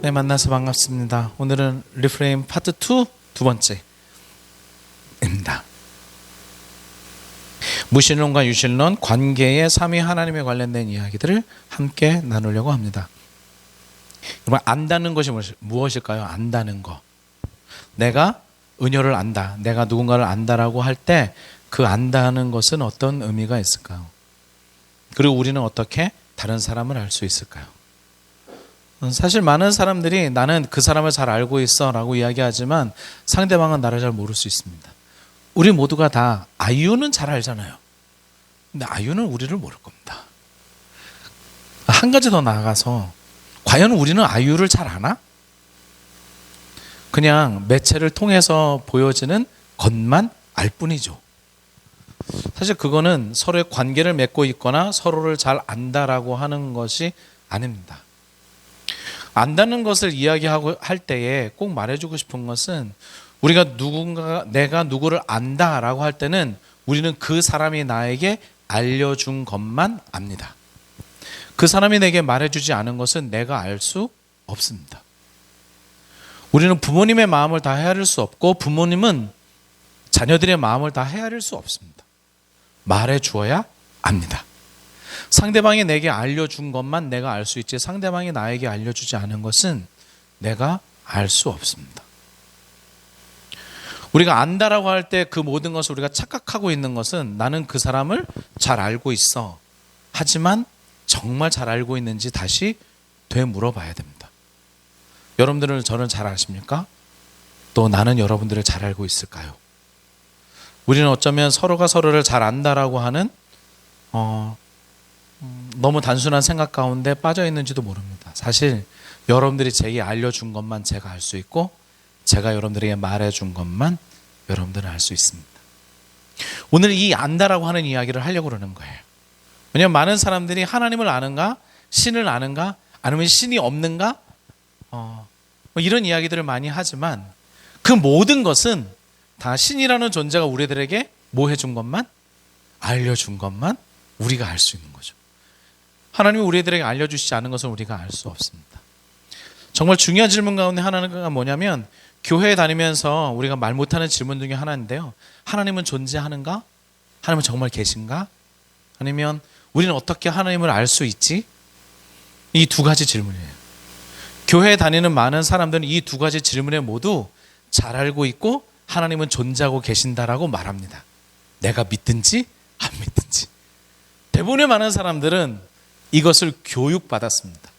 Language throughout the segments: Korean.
네, 만나서 반갑습니다. 오늘은 리프레임 파트 2 두 번째입니다. 무신론과 유신론, 관계의 삼위 하나님에 관련된 이야기들을 함께 나누려고 합니다. 여러분, 안다는 것이 무엇일까요? 안다는 거. 내가 은효를 안다, 내가 누군가를 안다라고 할 때 그 안다는 것은 어떤 의미가 있을까요? 그리고 우리는 어떻게 다른 사람을 알 수 있을까요? 사실 많은 사람들이 나는 그 사람을 잘 알고 있어 라고 이야기하지만 상대방은 나를 잘 모를 수 있습니다. 우리 모두가 다 아이유는 잘 알잖아요. 근데 아이유는 우리를 모를 겁니다. 한 가지 더 나아가서 과연 우리는 아이유를 잘 아나? 그냥 매체를 통해서 보여지는 것만 알 뿐이죠. 사실 그거는 서로의 관계를 맺고 있거나 서로를 잘 안다라고 하는 것이 아닙니다. 안다는 것을 이야기하고 할 때에 꼭 말해주고 싶은 것은 우리가 내가 누구를 안다라고 할 때는 우리는 그 사람이 나에게 알려준 것만 압니다. 그 사람이 내게 말해주지 않은 것은 내가 알 수 없습니다. 우리는 부모님의 마음을 다 헤아릴 수 없고 부모님은 자녀들의 마음을 다 헤아릴 수 없습니다. 말해주어야 압니다. 상대방이 내게 알려준 것만 내가 알 수 있지 상대방이 나에게 알려주지 않은 것은 내가 알 수 없습니다. 우리가 안다라고 할 때 그 모든 것을 우리가 착각하고 있는 것은 나는 그 사람을 잘 알고 있어. 하지만 정말 잘 알고 있는지 다시 되물어봐야 됩니다. 여러분들은 저를 잘 아십니까? 또 나는 여러분들을 잘 알고 있을까요? 우리는 어쩌면 서로가 서로를 잘 안다라고 하는 너무 단순한 생각 가운데 빠져 있는지도 모릅니다. 사실 여러분들이 제게 알려준 것만 제가 알 수 있고 제가 여러분들에게 말해준 것만 여러분들은 알 수 있습니다. 오늘 이 안다라고 하는 이야기를 하려고 그러는 거예요. 왜냐하면 많은 사람들이 하나님을 아는가? 신을 아는가? 아니면 신이 없는가? 이런 이야기들을 많이 하지만 그 모든 것은 다 신이라는 존재가 우리들에게 뭐 해준 것만? 알려준 것만 우리가 알 수 있는 거죠. 하나님이 우리들에게 알려주시지 않은 것은 우리가 알 수 없습니다. 정말 중요한 질문 가운데 하나가 뭐냐면 교회에 다니면서 우리가 말 못하는 질문 중에 하나인데요. 하나님은 존재하는가? 하나님은 정말 계신가? 아니면 우리는 어떻게 하나님을 알 수 있지? 이 두 가지 질문이에요. 교회에 다니는 많은 사람들은 이 두 가지 질문에 모두 잘 알고 있고 하나님은 존재하고 계신다라고 말합니다. 내가 믿든지 안 믿든지. 대부분의 많은 사람들은 이것을 교육받았습니다.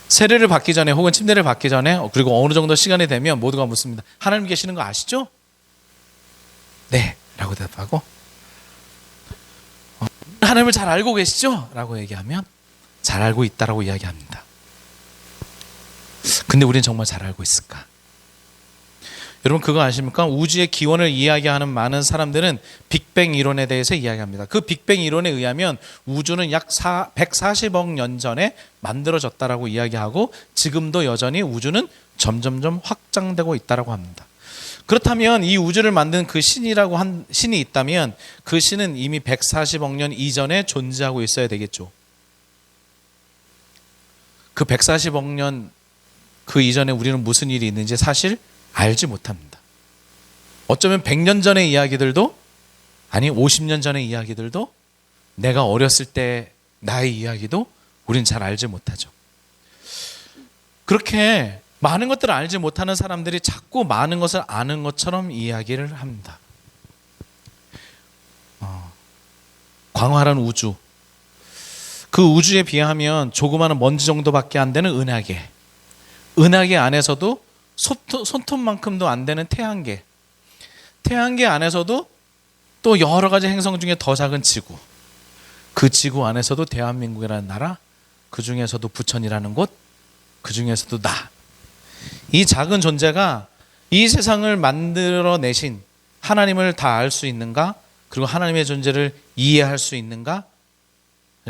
세례를 받기 전에 혹은 침례를 받기 전에 그리고 어느 정도 시간이 되면 모두가 묻습니다. 하나님 계시는 거 아시죠? 네 라고 대답하고 하나님을 잘 알고 계시죠? 라고 얘기하면 잘 알고 있다라고 이야기합니다. 근데 우리는 정말 잘 알고 있을까? 여러분 그거 아십니까? 우주의 기원을 이야기하는 많은 사람들은 빅뱅 이론에 대해서 이야기합니다. 그 빅뱅 이론에 의하면 우주는 약 140억 년 전에 만들어졌다라고 이야기하고 지금도 여전히 우주는 점점점 확장되고 있다라고 합니다. 그렇다면 이 우주를 만든 그 신이라고 한 신이 있다면 그 신은 이미 140억 년 이전에 존재하고 있어야 되겠죠. 그 140억 년 그 이전에 우리는 무슨 일이 있는지 사실 알지 못합니다. 어쩌면 100년 전의 이야기들도 아니 50년 전의 이야기들도 내가 어렸을 때 나의 이야기도 우린 잘 알지 못하죠. 그렇게 많은 것들을 알지 못하는 사람들이 자꾸 많은 것을 아는 것처럼 이야기를 합니다. 광활한 우주, 그 우주에 비하면 조그마한 먼지 정도밖에 안 되는 은하계 안에서도 손톱만큼도 안 되는 태양계 안에서도 또 여러 가지 행성 중에 더 작은 지구, 그 지구 안에서도 대한민국이라는 나라, 그 중에서도 부천이라는 곳, 그 중에서도 이 작은 존재가 이 세상을 만들어내신 하나님을 다 알 수 있는가? 그리고 하나님의 존재를 이해할 수 있는가?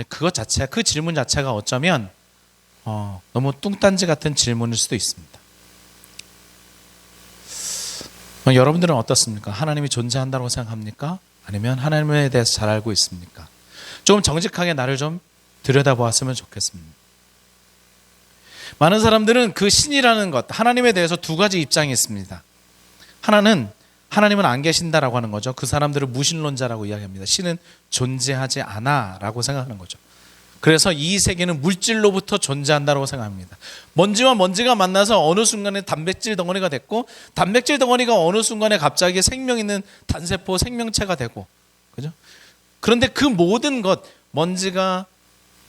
그 질문 자체가 어쩌면 너무 뚱딴지 같은 질문일 수도 있습니다. 여러분들은 어떻습니까? 하나님이 존재한다고 생각합니까? 아니면 하나님에 대해서 잘 알고 있습니까? 조금 정직하게 나를 좀 들여다보았으면 좋겠습니다. 많은 사람들은 그 신이라는 것, 하나님에 대해서 두 가지 입장이 있습니다. 하나는 하나님은 안 계신다라고 하는 거죠. 그 사람들을 무신론자라고 이야기합니다. 신은 존재하지 않아라고 생각하는 거죠. 그래서 이 세계는 물질로부터 존재한다고 생각합니다. 먼지와 먼지가 만나서 어느 순간에 단백질 덩어리가 됐고, 단백질 덩어리가 어느 순간에 갑자기 생명 있는 단세포 생명체가 되고, 그죠? 그런데 그 모든 것, 먼지가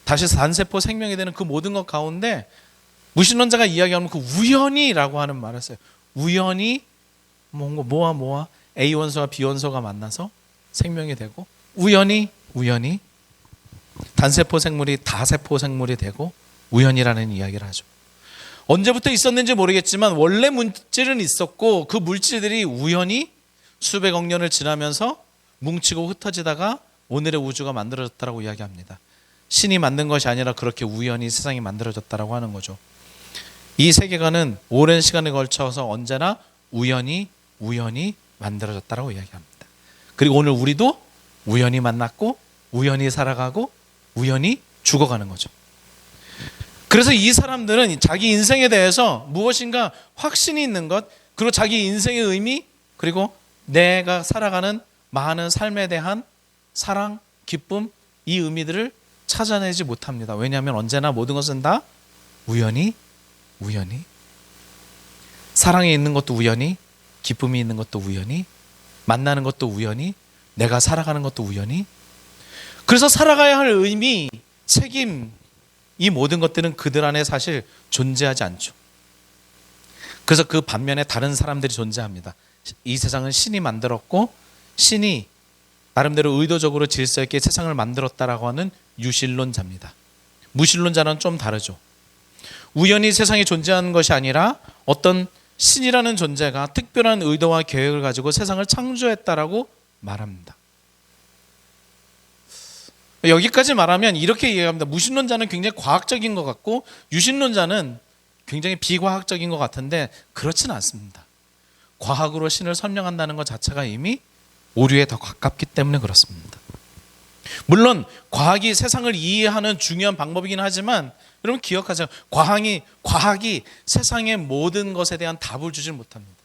다시 단세포 생명이 되는 그 모든 것 가운데 무신론자가 이야기하는 그 우연히라고 하는 말을 써요. 우연히 뭐와 A 원소와 B 원소가 만나서 생명이 되고, 우연히 단세포 생물이 다세포 생물이 되고, 우연이라는 이야기를 하죠. 언제부터 있었는지 모르겠지만 원래 물질은 있었고, 그 물질들이 우연히 수백억 년을 지나면서 뭉치고 흩어지다가 오늘의 우주가 만들어졌다고 이야기합니다. 신이 만든 것이 아니라 그렇게 우연히 세상이 만들어졌다고 하는 거죠. 이 세계관은 오랜 시간에 걸쳐서 언제나 우연히 만들어졌다고 이야기합니다. 그리고 오늘 우리도 우연히 만났고, 우연히 살아가고, 우연히 죽어가는 거죠. 그래서 이 사람들은 자기 인생에 대해서 무엇인가 확신이 있는 것, 그리고 자기 인생의 의미, 그리고 내가 살아가는 많은 삶에 대한 사랑, 기쁨, 이 의미들을 찾아내지 못합니다. 왜냐하면 언제나 모든 것은 다 우연히, 사랑이 있는 것도 우연히, 기쁨이 있는 것도 우연히, 만나는 것도 우연히, 내가 살아가는 것도 우연히. 그래서 살아가야 할 의미, 책임, 이 모든 것들은 그들 안에 사실 존재하지 않죠. 그래서 그 반면에 다른 사람들이 존재합니다. 이 세상은 신이 만들었고, 신이 나름대로 의도적으로 질서 있게 세상을 만들었다라고 하는 유신론자입니다. 무신론자는 좀 다르죠. 우연히 세상이 존재하는 것이 아니라 어떤 신이라는 존재가 특별한 의도와 계획을 가지고 세상을 창조했다라고 말합니다. 여기까지 말하면 이렇게 이해합니다. 무신론자는 굉장히 과학적인 것 같고, 유신론자는 굉장히 비과학적인 것 같은데 그렇지는 않습니다. 과학으로 신을 설명한다는 것 자체가 이미 오류에 더 가깝기 때문에 그렇습니다. 물론 과학이 세상을 이해하는 중요한 방법이긴 하지만, 여러분 기억하세요. 과학이 세상의 모든 것에 대한 답을 주지 못합니다.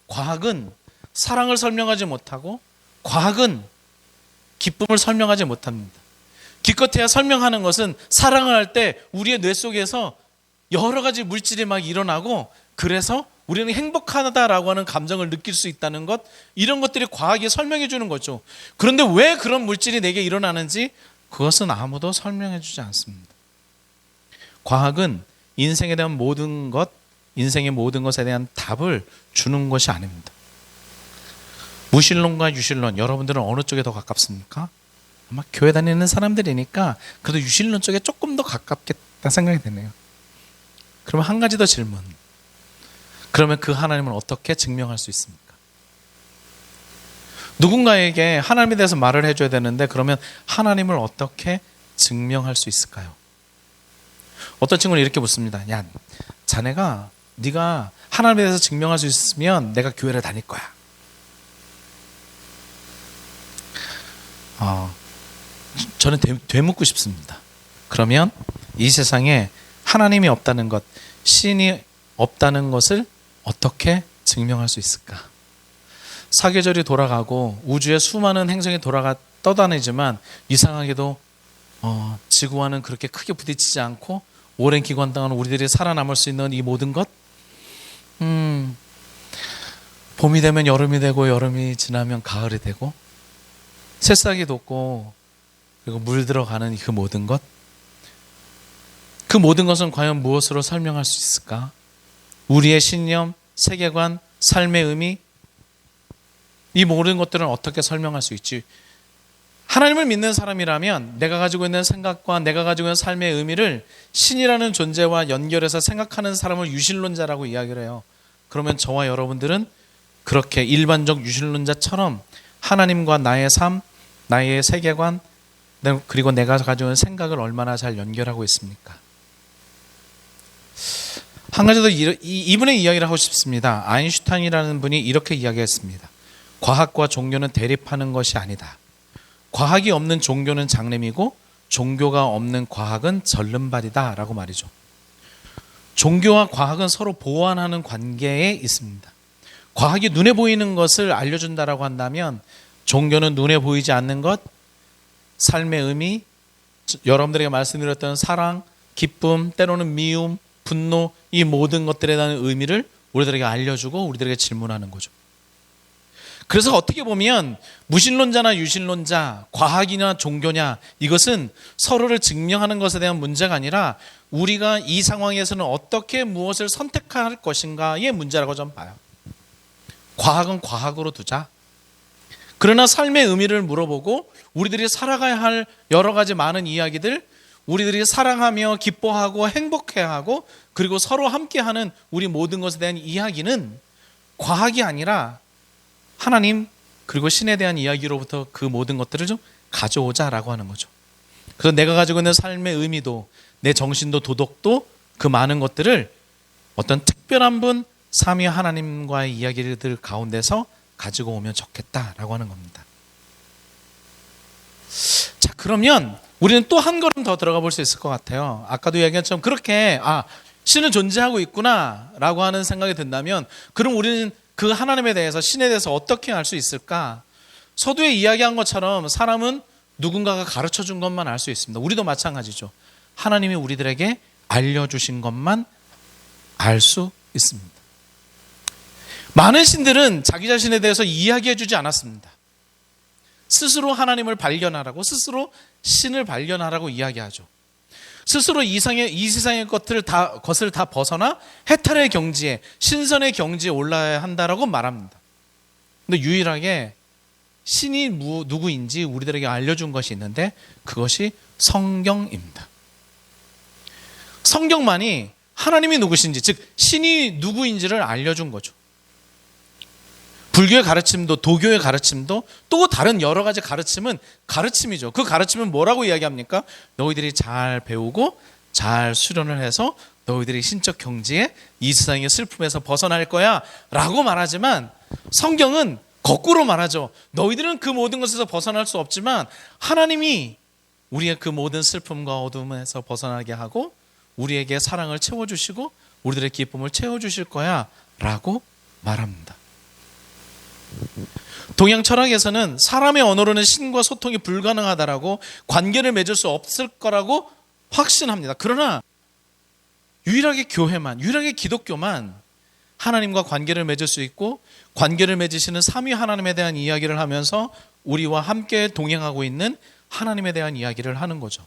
과학은 사랑을 설명하지 못하고, 과학은 기쁨을 설명하지 못합니다. 기껏해야 설명하는 것은 사랑을 할 때 우리의 뇌 속에서 여러 가지 물질이 막 일어나고, 그래서 우리는 행복하다라고 하는 감정을 느낄 수 있다는 것, 이런 것들이 과학이 설명해 주는 거죠. 그런데 왜 그런 물질이 내게 일어나는지 그것은 아무도 설명해 주지 않습니다. 과학은 인생에 대한 모든 것, 인생의 모든 것에 대한 답을 주는 것이 아닙니다. 무신론과 유신론, 여러분들은 어느 쪽에 더 가깝습니까? 아마 교회 다니는 사람들이니까 그래도 유신론 쪽에 조금 더 가깝겠다 생각이 드네요. 그러면 한 가지 더 질문. 그러면 그 하나님을 어떻게 증명할 수 있습니까? 누군가에게 하나님에 대해서 말을 해줘야 되는데, 그러면 하나님을 어떻게 증명할 수 있을까요? 어떤 친구는 이렇게 묻습니다. 야, 자네가 네가 하나님에 대해서 증명할 수 있으면 내가 교회를 다닐 거야. 저는 되묻고 싶습니다. 그러면 이 세상에 하나님이 없다는 것, 신이 없다는 것을 어떻게 증명할 수 있을까? 사계절이 돌아가고 우주의 수많은 행성이 떠다니지만 이상하게도 지구와는 그렇게 크게 부딪히지 않고 오랜 기간 동안 우리들이 살아남을 수 있는 이 모든 것, 봄이 되면 여름이 되고, 여름이 지나면 가을이 되고, 새싹이 돋고, 그리고 물 들어가는 그 모든 것, 그 모든 것은 과연 무엇으로 설명할 수 있을까? 우리의 신념, 세계관, 삶의 의미, 이 모든 것들은 어떻게 설명할 수 있지? 하나님을 믿는 사람이라면 내가 가지고 있는 생각과 내가 가지고 있는 삶의 의미를 신이라는 존재와 연결해서 생각하는 사람을 유신론자라고 이야기를 해요. 그러면 저와 여러분들은 그렇게 일반적 유신론자처럼 하나님과 나의 삶, 나의 세계관, 그리고 내가 가지고 있는 생각을 얼마나 잘 연결하고 있습니까? 한 가지 더 이분의 이야기를 하고 싶습니다. 아인슈타인이라는 분이 이렇게 이야기했습니다. 과학과 종교는 대립하는 것이 아니다. 과학이 없는 종교는 장래이고 종교가 없는 과학은 절름발이다 라고 말이죠. 종교와 과학은 서로 보완하는 관계에 있습니다. 과학이 눈에 보이는 것을 알려준다라고 한다면 종교는 눈에 보이지 않는 것, 삶의 의미, 여러분들에게 말씀드렸던 사랑, 기쁨, 때로는 미움, 분노, 이 모든 것들에 대한 의미를 우리들에게 알려주고 우리들에게 질문하는 거죠. 그래서 어떻게 보면 무신론자나 유신론자, 과학이나 종교냐, 이것은 서로를 증명하는 것에 대한 문제가 아니라 우리가 이 상황에서는 어떻게 무엇을 선택할 것인가의 문제라고 저는 봐요. 과학은 과학으로 두자. 그러나 삶의 의미를 물어보고 우리들이 살아가야 할 여러 가지 많은 이야기들, 우리들이 사랑하며 기뻐하고 행복해하고 그리고 서로 함께하는 우리 모든 것에 대한 이야기는 과학이 아니라 하나님 그리고 신에 대한 이야기로부터 그 모든 것들을 좀 가져오자라고 하는 거죠. 그래서 내가 가지고 있는 삶의 의미도 내 정신도 도덕도 그 많은 것들을 어떤 특별한 분 삼위 하나님과의 이야기들 가운데서 가지고 오면 좋겠다라고 하는 겁니다. 자, 그러면 우리는 또 한 걸음 더 들어가 볼 수 있을 것 같아요. 아까도 이야기한 것처럼 그렇게 신은 존재하고 있구나라고 하는 생각이 든다면 그럼 우리는 그 하나님에 대해서 신에 대해서 어떻게 알 수 있을까? 서두에 이야기한 것처럼 사람은 누군가가 가르쳐준 것만 알 수 있습니다. 우리도 마찬가지죠. 하나님이 우리들에게 알려주신 것만 알 수 있습니다. 많은 신들은 자기 자신에 대해서 이야기해 주지 않았습니다. 스스로 하나님을 발견하라고, 스스로 신을 발견하라고 이야기하죠. 스스로 이 세상의 것을 다 벗어나 해탈의 경지에, 신선의 경지에 올라야 한다라고 말합니다. 근데 유일하게 신이 누구인지 우리들에게 알려준 것이 있는데 그것이 성경입니다. 성경만이 하나님이 누구신지, 즉 신이 누구인지를 알려준 거죠. 불교의 가르침도 도교의 가르침도 또 다른 여러 가지 가르침은 가르침이죠. 그 가르침은 뭐라고 이야기합니까? 너희들이 잘 배우고 잘 수련을 해서 너희들이 신적 경지에 이 세상의 슬픔에서 벗어날 거야 라고 말하지만 성경은 거꾸로 말하죠. 너희들은 그 모든 것에서 벗어날 수 없지만 하나님이 우리의 그 모든 슬픔과 어둠에서 벗어나게 하고 우리에게 사랑을 채워주시고 우리들의 기쁨을 채워주실 거야 라고 말합니다. 동양 철학에서는 사람의 언어로는 신과 소통이 불가능하다라고 관계를 맺을 수 없을 거라고 확신합니다. 그러나 유일하게 교회만, 유일하게 기독교만 하나님과 관계를 맺을 수 있고 관계를 맺으시는 삼위 하나님에 대한 이야기를 하면서 우리와 함께 동행하고 있는 하나님에 대한 이야기를 하는 거죠.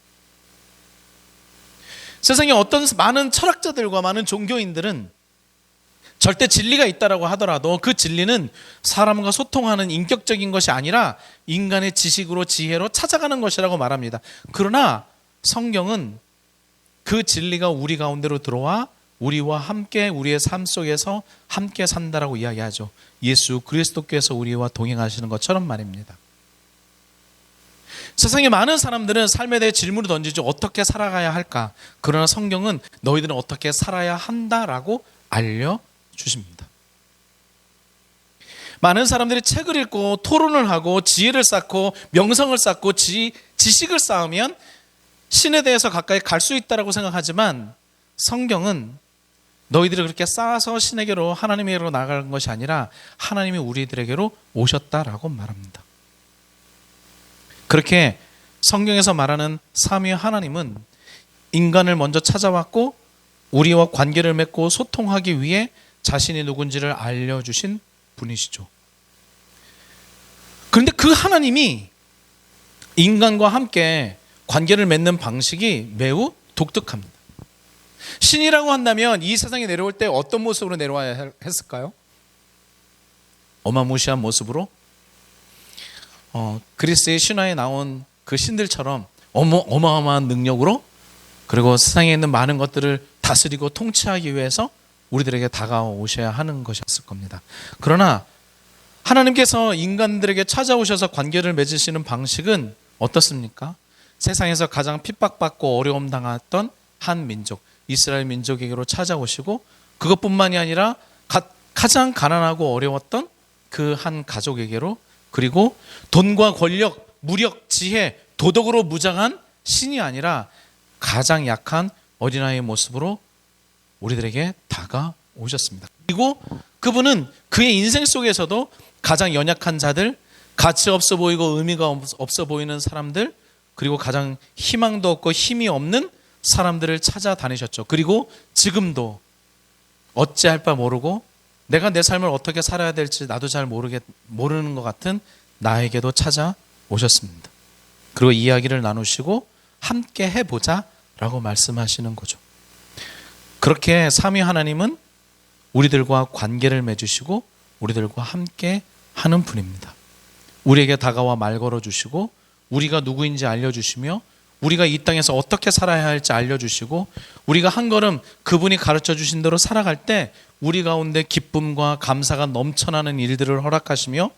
세상에 어떤 많은 철학자들과 많은 종교인들은 절대 진리가 있다라고 하더라도 그 진리는 사람과 소통하는 인격적인 것이 아니라 인간의 지식으로 지혜로 찾아가는 것이라고 말합니다. 그러나 성경은 그 진리가 우리 가운데로 들어와 우리와 함께 우리의 삶 속에서 함께 산다라고 이야기하죠. 예수 그리스도께서 우리와 동행하시는 것처럼 말입니다. 세상에 많은 사람들은 삶에 대해 질문을 던지죠. 어떻게 살아가야 할까? 그러나 성경은 너희들은 어떻게 살아야 한다라고 알려주십니다. 많은 사람들이 책을 읽고 토론을 하고 지혜를 쌓고 명성을 쌓고 지식을 쌓으면 신에 대해서 가까이 갈 수 있다라고 생각하지만 성경은 너희들이 그렇게 쌓아서 신에게로 하나님에게로 나가는 것이 아니라 하나님이 우리들에게로 오셨다라고 말합니다. 그렇게 성경에서 말하는 삼위 하나님은 인간을 먼저 찾아왔고 우리와 관계를 맺고 소통하기 위해 자신이 누군지를 알려주신 분이시죠. 그런데 그 하나님이 인간과 함께 관계를 맺는 방식이 매우 독특합니다. 신이라고 한다면 이 세상에 내려올 때 어떤 모습으로 내려와야 했을까요? 어마무시한 모습으로 그리스의 신화에 나온 그 신들처럼 어마어마한 능력으로 그리고 세상에 있는 많은 것들을 다스리고 통치하기 위해서 우리들에게 다가오셔야 하는 것이었을 겁니다. 그러나 하나님께서 인간들에게 찾아오셔서 관계를 맺으시는 방식은 어떻습니까? 세상에서 가장 핍박받고 어려움 당했던 한 민족, 이스라엘 민족에게로 찾아오시고 그것뿐만이 아니라 가장 가난하고 어려웠던 그 한 가족에게로 그리고 돈과 권력, 무력, 지혜, 도덕으로 무장한 신이 아니라 가장 약한 어린아이의 모습으로 우리들에게 다가오셨습니다. 그리고 그분은 그의 인생 속에서도 가장 연약한 자들, 가치 없어 보이고 의미가 없어 보이는 사람들, 그리고 가장 희망도 없고 힘이 없는 사람들을 찾아다니셨죠. 그리고 지금도 어찌할 바 모르고 내가 내 삶을 어떻게 살아야 될지 나도 잘 모르는 것 같은 나에게도 찾아오셨습니다. 그리고 이야기를 나누시고 함께 해보자 라고 말씀하시는 거죠. 그렇게 삼위 하나님은 우리들과 관계를 맺으시고 우리들과 함께 하는 분입니다. 우리에게 다가와 말 걸어주시고 우리가 누구인지 알려주시며 우리가 이 땅에서 어떻게 살아야 할지 알려주시고 우리가 한 걸음 그분이 가르쳐 주신 대로 살아갈 때 우리 가운데 기쁨과 감사가 넘쳐나는 일들을 허락하시며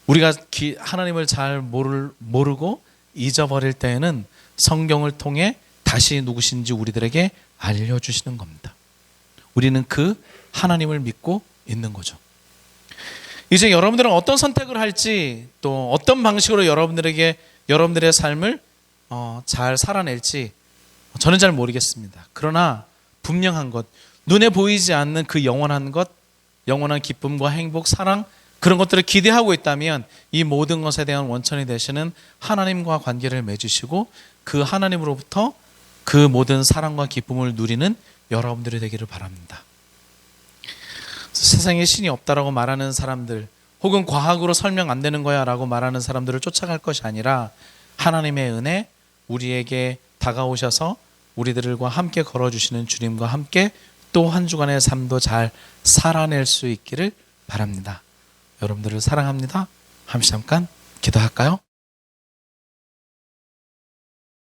우리가 하나님을 잘 모르고 잊어버릴 때에는 성경을 통해 다시 누구신지 우리들에게 알려주시는 겁니다. 우리는 그 하나님을 믿고 있는 거죠. 이제 여러분들은 어떤 선택을 할지 또 어떤 방식으로 여러분들의 삶을 잘 살아낼지 저는 잘 모르겠습니다. 그러나 분명한 것, 눈에 보이지 않는 그 영원한 것, 영원한 기쁨과 행복, 사랑 그런 것들을 기대하고 있다면 이 모든 것에 대한 원천이 되시는 하나님과 관계를 맺으시고 그 하나님으로부터 그 모든 사랑과 기쁨을 누리는 여러분들이 되기를 바랍니다. 세상에 신이 없다라고 말하는 사람들 혹은 과학으로 설명 안 되는 거야 라고 말하는 사람들을 쫓아갈 것이 아니라 하나님의 은혜, 우리에게 다가오셔서 우리들과 함께 걸어주시는 주님과 함께 또 한 주간의 삶도 잘 살아낼 수 있기를 바랍니다. 여러분들을 사랑합니다. 잠깐 기도할까요?